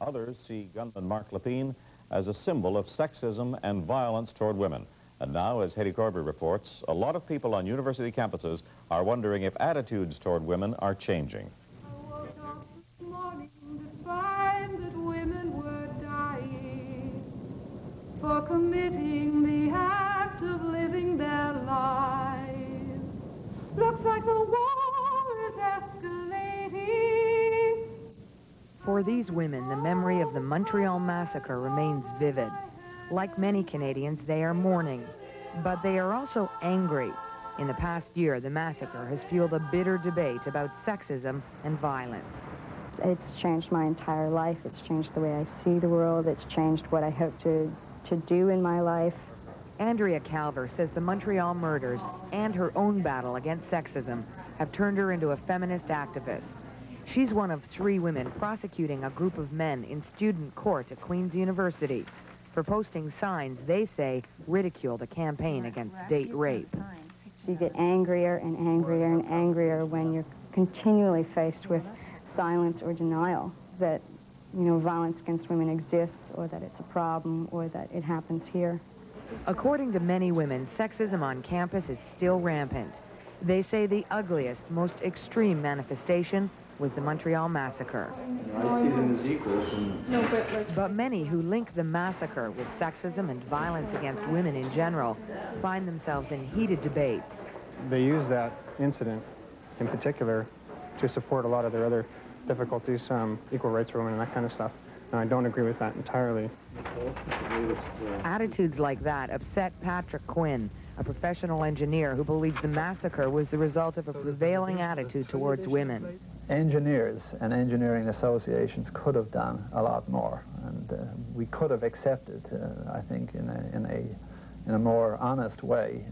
Others see gunman Mark Lepine as a symbol of sexism and violence toward women. And now, as Hedy Korbee reports, a lot of people on university campuses are wondering if attitudes toward women are changing. I woke up this morning to find that women were dying for committing the act of living their lives. Looks like the war is escalating. For these women, the memory of the Montreal Massacre remains vivid. Like many Canadians, they are mourning, but they are also angry. In the past year, the massacre has fueled a bitter debate about sexism and violence. It's changed my entire life. It's changed the way I see the world. It's changed what I hope to do in my life. Andrea Calver says the Montreal murders and her own battle against sexism have turned her into a feminist activist. She's one of 3 women prosecuting a group of men in student court at Queen's University for posting signs they say ridicule the campaign against date rape. You get angrier and angrier and angrier when you're continually faced with silence or denial that, you know, violence against women exists, or that it's a problem, or that it happens here. According to many women, sexism on campus is still rampant. They say the ugliest, most extreme manifestation was the Montreal Massacre. I see them as equals. But many who link the massacre with sexism and violence against women in general find themselves in heated debates. They use that incident in particular to support a lot of their other difficulties, equal rights for women and that kind of stuff. And I don't agree with that entirely. Attitudes like that upset Patrick Quinn, a professional engineer who believes the massacre was the result of a prevailing attitude towards women. Engineers and engineering associations could have done a lot more, and we could have accepted, I think, in a more honest way,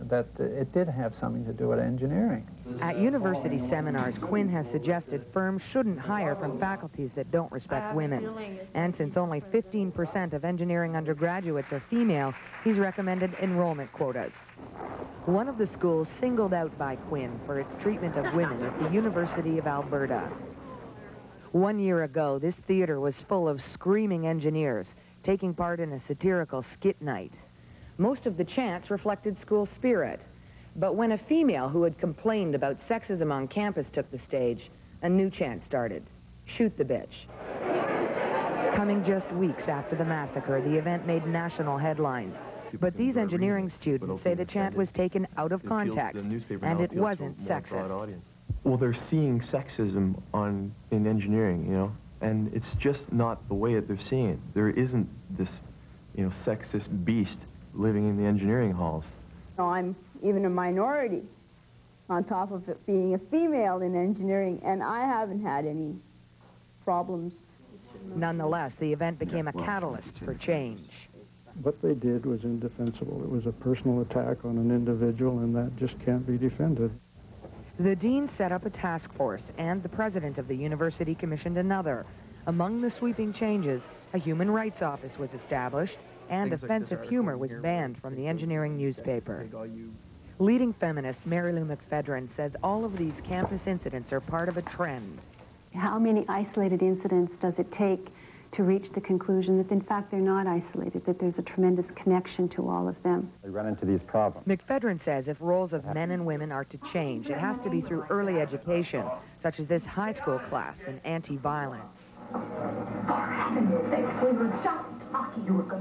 that it did have something to do with engineering. At university seminars, Quinn has suggested firms shouldn't hire from faculties that don't respect women. And since only 15% of engineering undergraduates are female, he's recommended enrollment quotas. One of the schools singled out by Quinn for its treatment of women is the University of Alberta. 1 year ago, this theater was full of screaming engineers taking part in a satirical skit night. Most of the chants reflected school spirit. But when a female who had complained about sexism on campus took the stage, a new chant started: "Shoot the bitch." Coming just weeks after the massacre, the event made national headlines. But these engineering students say the chant was taken out of context, and it wasn't sexist. Well, they're seeing sexism in engineering, you know, and it's just not the way that they're seeing it. There isn't this, you know, sexist beast living in the engineering halls. I'm even a minority on top of it being a female in engineering, and I haven't had any problems. Nonetheless, the event became a catalyst for change. What they did was indefensible. It was a personal attack on an individual, and that just can't be defended. The dean set up a task force, and the president of the university commissioned another. Among the sweeping changes, a human rights office was established, and offensive humor was banned from the engineering newspaper. Leading feminist Mary Lou McPhedran says all of these campus incidents are part of a trend. How many isolated incidents does it take to reach the conclusion that, in fact, they're not isolated, that there's a tremendous connection to all of them? We run into these problems. McPhedran says if roles of men and women are to change, it has to be through early education, such as this high school class in anti-violence.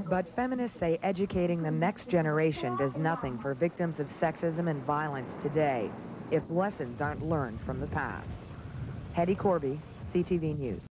But feminists say educating the next generation does nothing for victims of sexism and violence today if lessons aren't learned from the past. Hedy Korbee, CTV News.